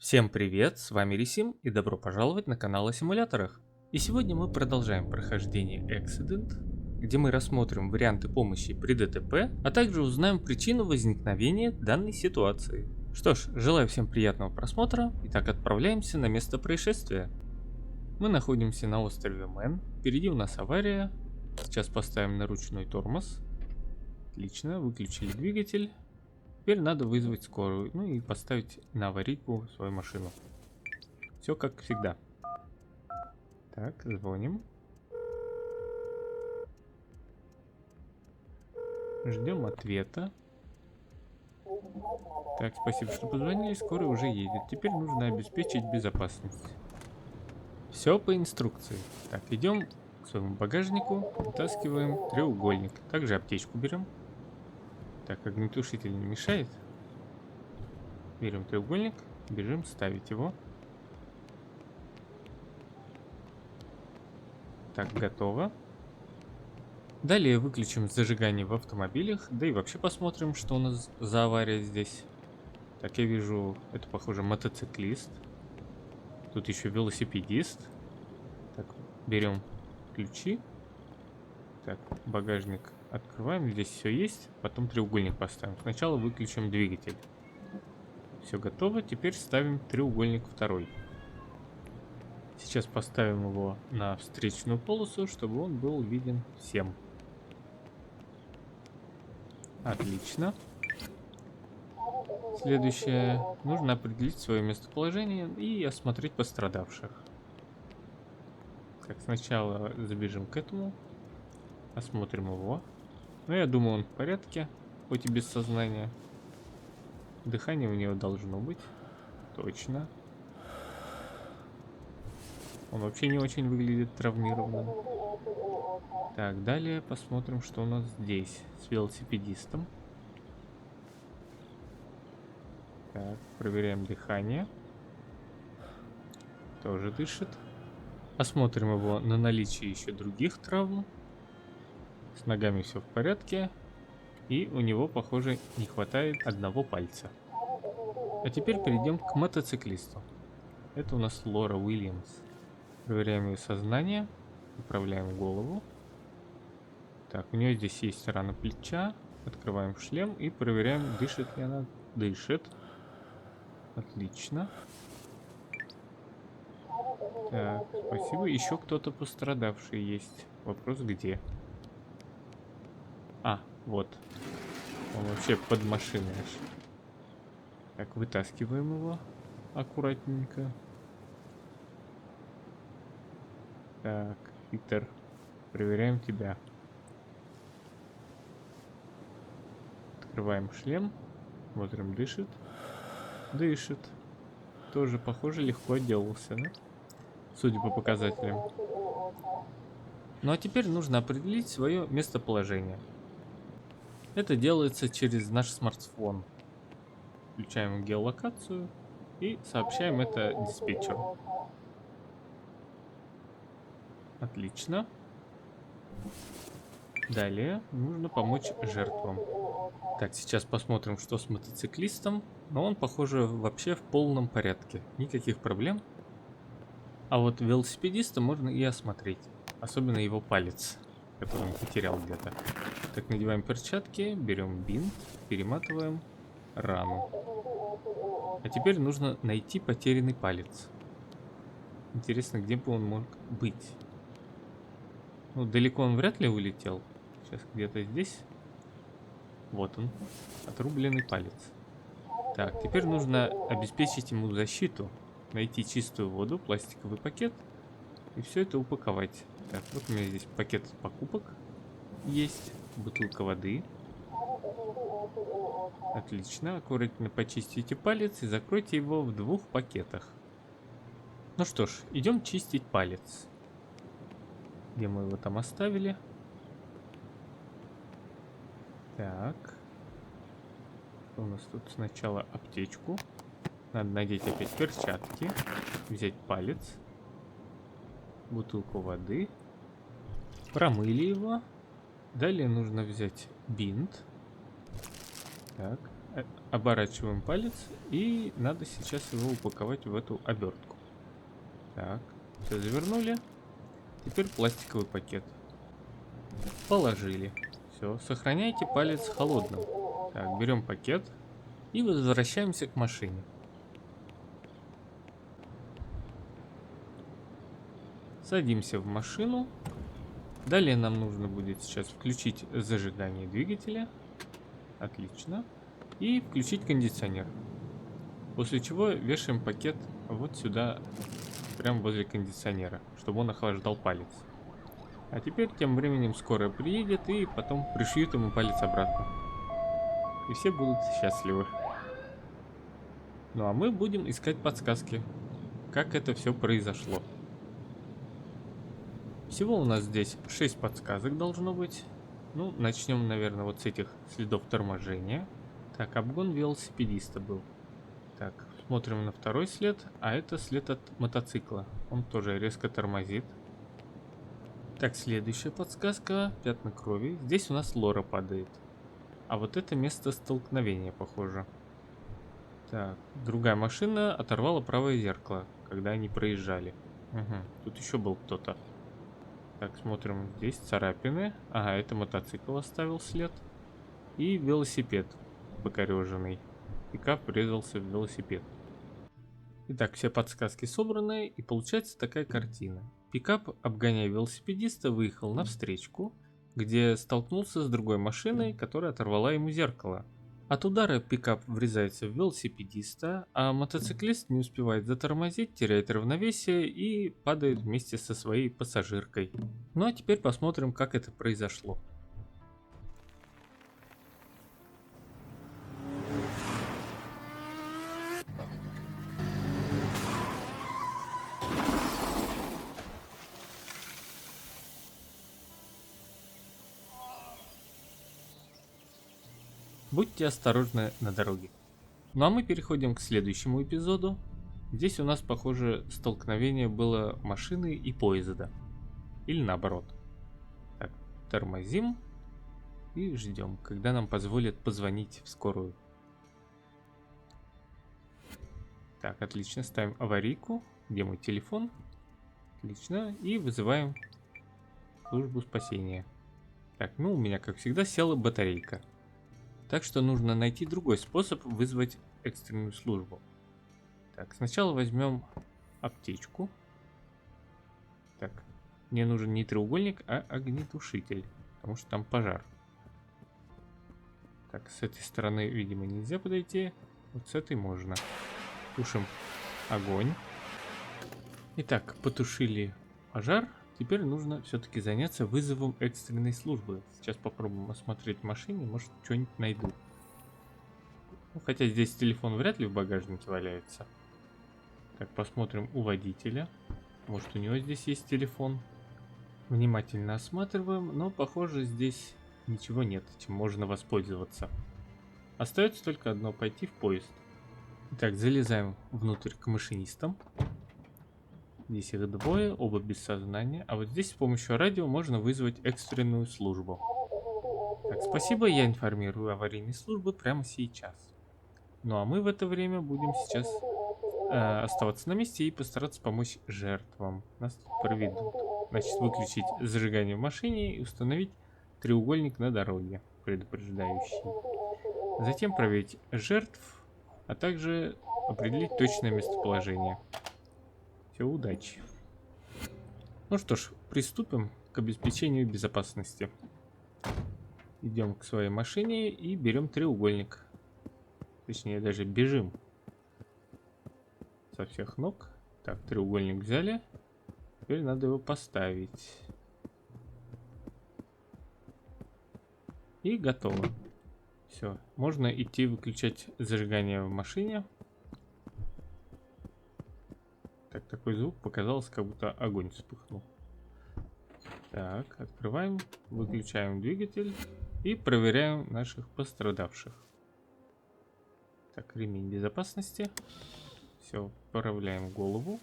Всем привет, с вами Рисим и добро пожаловать на канал о симуляторах. И сегодня мы продолжаем прохождение Accident, где мы рассмотрим варианты помощи при ДТП, а также узнаем причину возникновения данной ситуации. Что ж, желаю всем приятного просмотра, итак отправляемся на место происшествия. Мы находимся на острове Мэн, впереди у нас авария, сейчас поставим на ручной тормоз. Отлично, выключили двигатель. Теперь надо вызвать скорую, ну и поставить на аварийку свою машину. Все как всегда. Так, звоним. Ждем ответа. Так, спасибо, что позвонили, скорая уже едет. Теперь нужно обеспечить безопасность. Все по инструкции. Так, идем к своему багажнику, вытаскиваем треугольник. Также аптечку берем. Так, огнетушитель не мешает. Берем треугольник, бежим ставить его. Так, готово. Далее выключим зажигание в автомобилях, да и вообще посмотрим, что у нас за авария здесь. Так, я вижу, это похоже мотоциклист. Тут еще велосипедист. Так, берем ключи. Так, багажник открываем, здесь все есть. Потом треугольник поставим. Сначала выключим двигатель. Все готово, теперь ставим треугольник второй. Сейчас поставим его на встречную полосу, чтобы он был виден всем. Отлично. Следующее. Нужно определить свое местоположение и осмотреть пострадавших. Так, сначала забежим к этому. Осмотрим его. Ну, я думаю, он в порядке, хоть и без сознания. Дыхание у него должно быть. Точно. Он вообще не очень выглядит травмированным. Так, далее посмотрим, что у нас здесь с велосипедистом. Так, проверяем дыхание. Тоже дышит. Осмотрим его на наличие еще других травм. С ногами все в порядке. И у него, похоже, не хватает одного пальца. А теперь перейдем к мотоциклисту. Это у нас Лора Уильямс. Проверяем ее сознание. Управляем голову. Так, у нее здесь есть рана плеча. Открываем шлем и проверяем, дышит ли она. Дышит. Отлично. Так, спасибо. Еще кто-то пострадавший есть. Вопрос где? А, вот. Он вообще под машиной аж. Так, вытаскиваем его аккуратненько. Так, Питер, проверяем тебя. Открываем шлем. Смотрим, дышит. Дышит. Тоже, похоже, легко отделался, да? Судя по показателям. Ну а теперь нужно определить свое местоположение. Это делается через наш смартфон. Включаем геолокацию и сообщаем это диспетчеру. Отлично. Далее нужно помочь жертвам. Так, сейчас посмотрим, что с мотоциклистом. Но он, похоже, вообще в полном порядке. Никаких проблем. А вот велосипедиста можно и осмотреть. Особенно его палец, который он потерял где-то. Так, надеваем перчатки, берем бинт, перематываем рану. А теперь нужно найти потерянный палец. Интересно, где бы он мог быть? Ну, далеко он вряд ли улетел. Сейчас где-то здесь. Вот он, отрубленный палец. Так, теперь нужно обеспечить ему защиту. Найти чистую воду, пластиковый пакет. И все это упаковать. Так, вот у меня здесь пакет покупок есть. Бутылка воды. Отлично, аккуратно почистите палец и закройте его в 2 пакетах. Ну что ж, идем чистить палец. Где мы его там оставили? Так. У нас тут сначала аптечку. Надо надеть опять перчатки. Взять палец. Бутылку воды. Промыли его. Далее нужно взять бинт. Так, оборачиваем палец, и надо сейчас его упаковать в эту обертку. Так, все завернули. Теперь пластиковый пакет. Положили. Все, сохраняйте палец холодным. Так, берем пакет и возвращаемся к машине. Садимся в машину. Далее нам нужно будет сейчас включить зажигание двигателя. Отлично. И включить кондиционер. После чего вешаем пакет вот сюда, прямо возле кондиционера, чтобы он охлаждал палец. А теперь тем временем скорая приедет и потом пришьют ему палец обратно. И все будут счастливы. Ну а мы будем искать подсказки, как это все произошло. Всего у нас здесь 6 подсказок должно быть. Ну, начнем, наверное, вот с этих следов торможения. Так, обгон велосипедиста был. Так, смотрим на второй след, а это след от мотоцикла. Он тоже резко тормозит. Так, следующая подсказка. Пятна крови. Здесь у нас Лора падает. А вот это место столкновения, похоже. Так, другая машина оторвала правое зеркало, когда они проезжали. Угу, тут еще был кто-то. Так, смотрим, здесь царапины. Ага, это мотоцикл оставил след. И велосипед покореженный. Пикап врезался в велосипед. Итак, все подсказки собраны, и получается такая картина. Пикап, обгоняя велосипедиста, выехал на встречку, где столкнулся с другой машиной, которая оторвала ему зеркало. От удара пикап врезается в велосипедиста, а мотоциклист не успевает затормозить, теряет равновесие и падает вместе со своей пассажиркой. Ну а теперь посмотрим, как это произошло. Будьте осторожны на дороге. Ну а мы переходим к следующему эпизоду. Здесь у нас, похоже, столкновение было машины и поезда. Или наоборот. Так, тормозим и ждем, когда нам позволят позвонить в скорую. Так, отлично, ставим аварийку. Где мой телефон? Отлично, и вызываем службу спасения. Так, ну у меня, как всегда, села батарейка. Так что нужно найти другой способ вызвать экстренную службу. Так, сначала возьмем аптечку. Так, мне нужен не треугольник, а огнетушитель, потому что там пожар. Так, с этой стороны, видимо, нельзя подойти. Вот с этой можно. Тушим огонь. Итак, потушили пожар. Теперь нужно все-таки заняться вызовом экстренной службы. Сейчас попробуем осмотреть в машине, может что-нибудь найду. Ну, хотя здесь телефон вряд ли в багажнике валяется. Так, посмотрим у водителя. Может у него здесь есть телефон. Внимательно осматриваем, но похоже здесь ничего нет, чем можно воспользоваться. Остается только одно, пойти в поезд. Итак, залезаем внутрь к машинистам. Здесь их двое, оба без сознания. А вот здесь с помощью радио можно вызвать экстренную службу. Так, спасибо, я информирую аварийные службы прямо сейчас. Ну а мы в это время будем сейчас оставаться на месте и постараться помочь жертвам. Нас тут проведут. Значит, выключить зажигание в машине и установить треугольник на дороге, предупреждающий. Затем проверить жертв, а также определить точное местоположение. Все, удачи. Ну что ж, приступим к обеспечению безопасности. Идем к своей машине и берем треугольник. Точнее, даже бежим. Со всех ног. Так, треугольник взяли. Теперь надо его поставить. И готово. Все, можно идти выключать зажигание в машине. Так, такой звук показалось, как будто огонь вспыхнул. Так, открываем, выключаем двигатель и проверяем наших пострадавших. Так, ремень безопасности. Все, поправляем голову.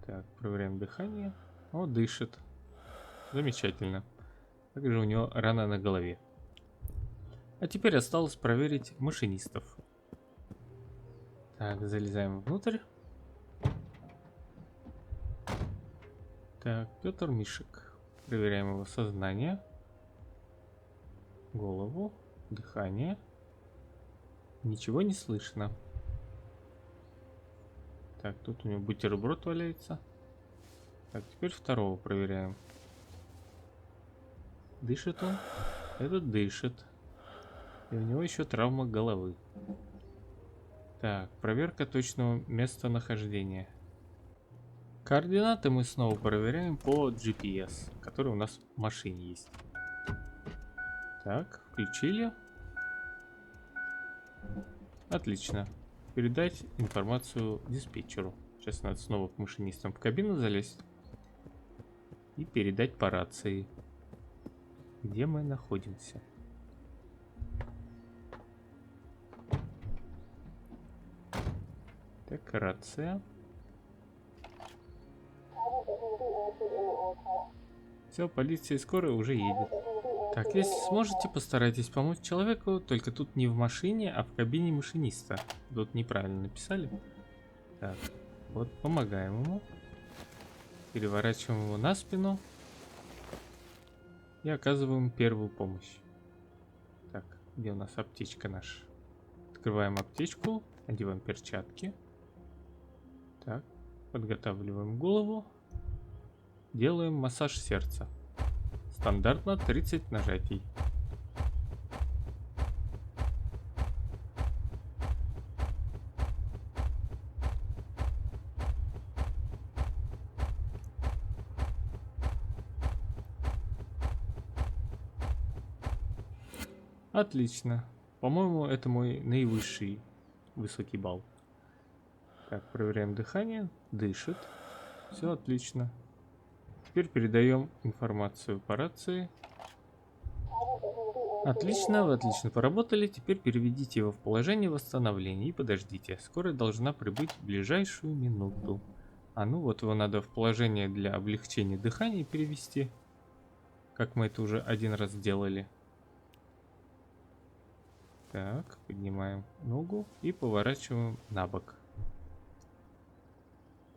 Так, проверяем дыхание. О, дышит. Замечательно. Также у него рана на голове. А теперь осталось проверить машинистов. Так, залезаем внутрь. Так, Петр Мишек. Проверяем его сознание, голову, дыхание. Ничего не слышно. Так, тут у него бутерброд валяется. Так, теперь второго проверяем. Дышит он? Этот дышит. И у него еще травма головы. Так, проверка точного местонахождения. Координаты мы снова проверяем по GPS, который у нас в машине есть. Так, включили. Отлично. Передать информацию диспетчеру. Сейчас надо снова к машинистам в кабину залезть. И передать по рации, где мы находимся. Так, рация. Все, полиция и скорая уже едет. Так, если сможете, постарайтесь помочь человеку, только тут не в машине, а в кабине машиниста. Тут неправильно написали. Так, вот помогаем ему. Переворачиваем его на спину. И оказываем первую помощь. Так, где у нас аптечка наша? Открываем аптечку, одеваем перчатки. Так, подготавливаем голову. Делаем массаж сердца. Стандартно 30 нажатий. Отлично. По-моему, это мой наивысший высокий балл. Так, проверяем дыхание. Дышит. Все отлично. Теперь передаем информацию по рации. Отлично, вы отлично поработали. Теперь переведите его в положение восстановления и подождите. Скорая должна прибыть в ближайшую минуту. А ну вот его надо в положение для облегчения дыхания перевести. Как мы это уже один раз делали. Так, поднимаем ногу и поворачиваем на бок.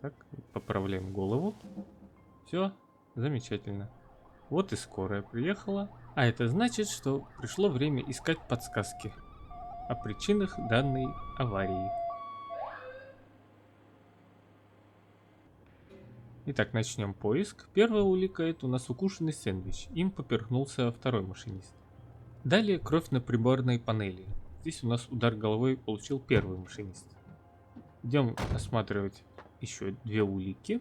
Так, поправляем голову. Все, замечательно. Вот и скорая приехала. А это значит, что пришло время искать подсказки о причинах данной аварии. Итак, начнем поиск. Первая улика — это у нас укушенный сэндвич. Им поперхнулся второй машинист. Далее кровь на приборной панели. Здесь у нас удар головой получил первый машинист. Идем осматривать еще две улики.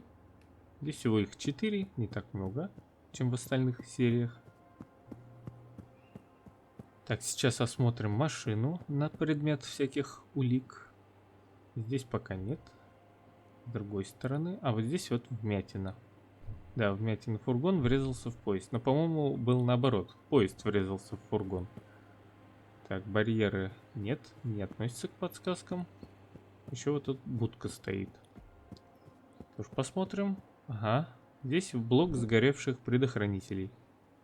Здесь всего их 4, не так много, чем в остальных сериях. Так, сейчас осмотрим машину на предмет всяких улик. Здесь пока нет. С другой стороны. А вот здесь вот вмятина. Да, вмятина, фургон врезался в поезд. Но, по-моему, был наоборот. Поезд врезался в фургон. Так, барьеры нет, не относятся к подсказкам. Еще вот тут будка стоит. Тоже посмотрим. Ага, здесь блок сгоревших предохранителей.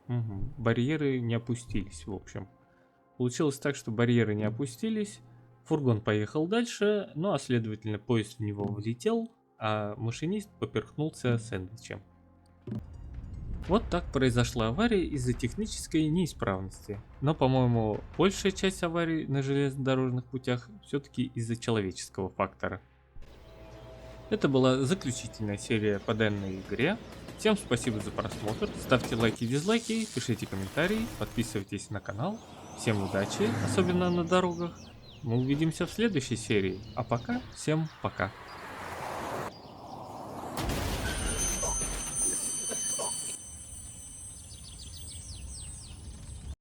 Угу. Барьеры не опустились, в общем. Получилось так, что барьеры не опустились. Фургон поехал дальше, ну а следовательно поезд в него влетел, а машинист поперхнулся сэндвичем. Вот так произошла авария из-за технической неисправности. Но, по-моему, большая часть аварий на железнодорожных путях все-таки из-за человеческого фактора. Это была заключительная серия по данной игре. Всем спасибо за просмотр, ставьте лайки и дизлайки, пишите комментарии, подписывайтесь на канал. Всем удачи, особенно на дорогах. Мы увидимся в следующей серии, а пока всем пока.